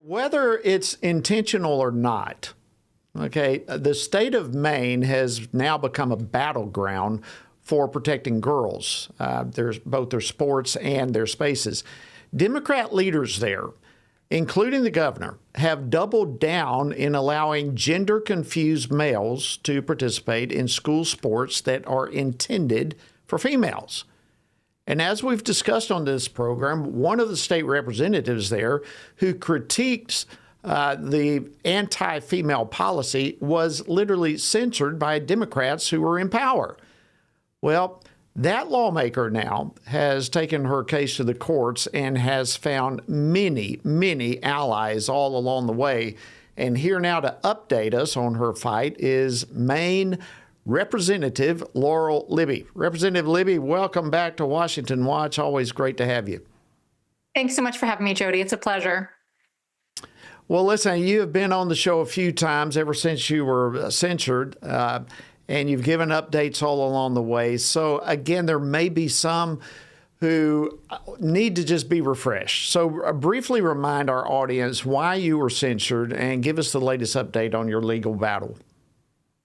Whether it's intentional or not, okay, the state of Maine has now become a battleground for protecting girls. There's both their sports and their spaces. Democrat leaders there, including the governor, have doubled down in allowing gender-confused males to participate in school sports that are intended for females. And as we've discussed on this program, one of the state representatives there who critiques the anti-female policy was literally censured by Democrats who were in power. Well, that lawmaker now has taken her case to the courts and has found many, many allies all along the way. And here now to update us on her fight is Maine Representative Laurel Libby. Representative Libby, welcome back to Washington Watch. Always great to have you. Thanks so much for having me, Jody. It's a pleasure. Well, listen, you have been on the show a few times ever since you were censured, and you've given updates all along the way. So, again, there may be some who need to just be refreshed. So, briefly remind our audience why you were censured and give us the latest update on your legal battle.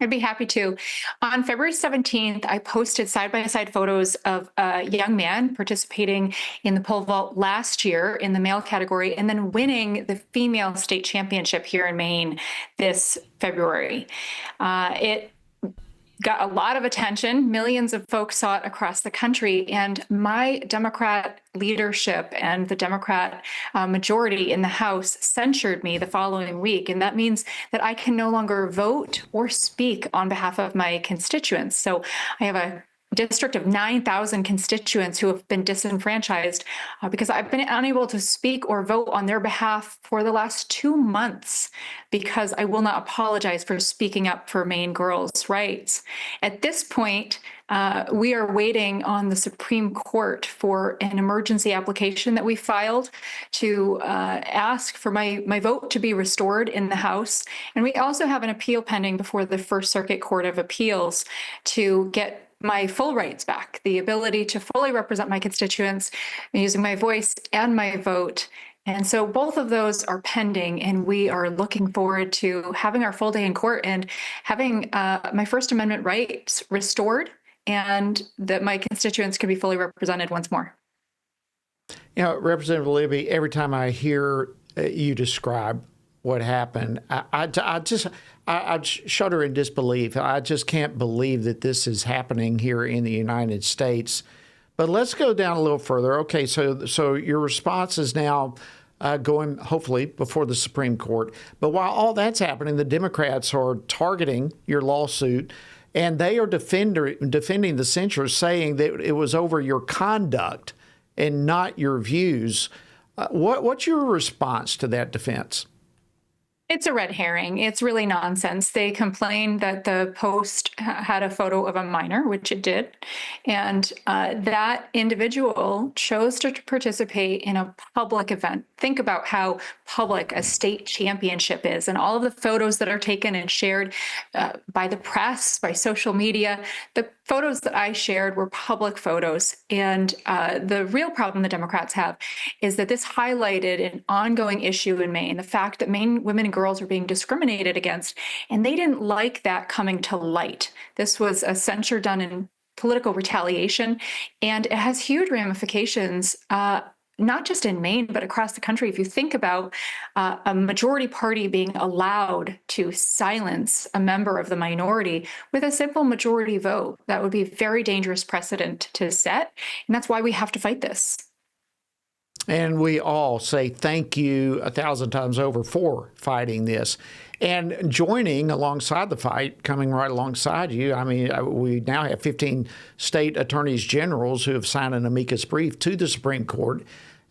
I'd be happy to. On February 17th, I posted side-by-side photos of a young man participating in the pole vault last year in the male category and then winning the female state championship here in Maine this February. It got a lot of attention. Millions of folks saw it across the country. And my Democrat leadership and the Democrat majority in the House censured me the following week. And that means that I can no longer vote or speak on behalf of my constituents. So I have a district of 9,000 constituents who have been disenfranchised because I've been unable to speak or vote on their behalf for the last 2 months because I will not apologize for speaking up for Maine girls' rights. At this point, we are waiting on the Supreme Court for an emergency application that we filed to ask for my vote to be restored in the House. And we also have an appeal pending before the First Circuit Court of Appeals to get my full rights back, the ability to fully represent my constituents using my voice and my vote. And so both of those are pending, and we are looking forward to having our full day in court and having my First Amendment rights restored and that my constituents can be fully represented once more. You know, Representative Libby, every time I hear you describe what happened, I shudder in disbelief. I just can't believe that this is happening here in the United States. But let's go down a little further. Okay, so your response is now going, hopefully, before the Supreme Court. But while all that's happening, the Democrats are targeting your lawsuit, and they are defending the censure, saying that it was over your conduct and not your views. What's your response to that defense? It's a red herring. It's really nonsense. They complained that the post had a photo of a minor, which it did, and that individual chose to participate in a public event. Think about how public a state championship is, and all of the photos that are taken and shared by the press, by social media. The photos that I shared were public photos, and the real problem the Democrats have is that this highlighted an ongoing issue in Maine, the fact that Maine women and girls are being discriminated against, and they didn't like that coming to light. This was a censure done in political retaliation, and it has huge ramifications, not just in Maine, but across the country. If you think about a majority party being allowed to silence a member of the minority with a simple majority vote, that would be a very dangerous precedent to set, and that's why we have to fight this. And we all say thank you 1,000 times over for fighting this. And joining alongside the fight, coming right alongside you, I mean, we now have 15 state attorneys generals who have signed an amicus brief to the Supreme Court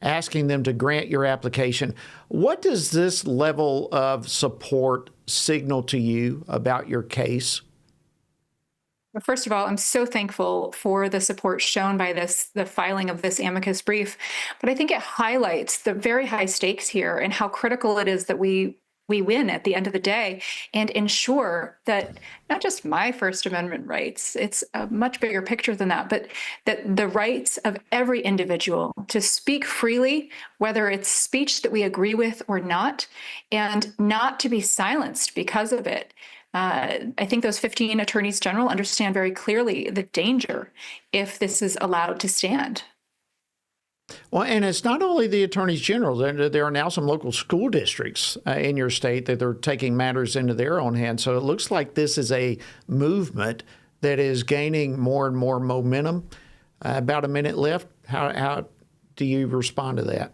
asking them to grant your application. What does this level of support signal to you about your case? First of all, I'm so thankful for the support shown by the filing of this amicus brief, but I think it highlights the very high stakes here and how critical it is that we we win at the end of the day and ensure that not just my First Amendment rights, it's a much bigger picture than that, but that the rights of every individual to speak freely, whether it's speech that we agree with or not, and not to be silenced because of it. I think those 15 attorneys general understand very clearly the danger if this is allowed to stand. Well, and it's not only the attorneys general. There are now some local school districts in your state that are taking matters into their own hands. So it looks like this is a movement that is gaining more and more momentum. About a minute left. How do you respond to that?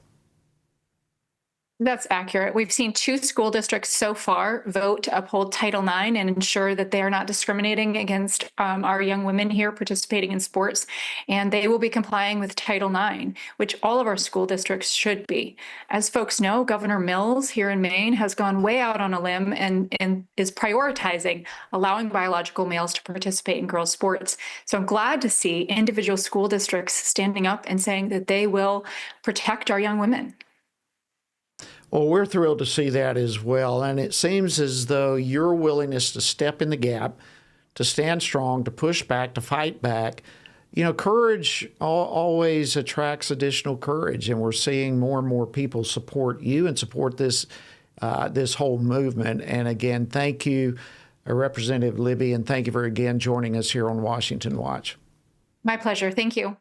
That's accurate. We've seen 2 school districts so far vote to uphold Title IX and ensure that they are not discriminating against our young women here participating in sports. And they will be complying with Title IX, which all of our school districts should be. As folks know, Governor Mills here in Maine has gone way out on a limb and is prioritizing allowing biological males to participate in girls' sports. So I'm glad to see individual school districts standing up and saying that they will protect our young women. Well, we're thrilled to see that as well. And it seems as though your willingness to step in the gap, to stand strong, to push back, to fight back, courage always attracts additional courage. And we're seeing more and more people support you and support this whole movement. And again, thank you, Representative Libby, and thank you for again joining us here on Washington Watch. My pleasure. Thank you.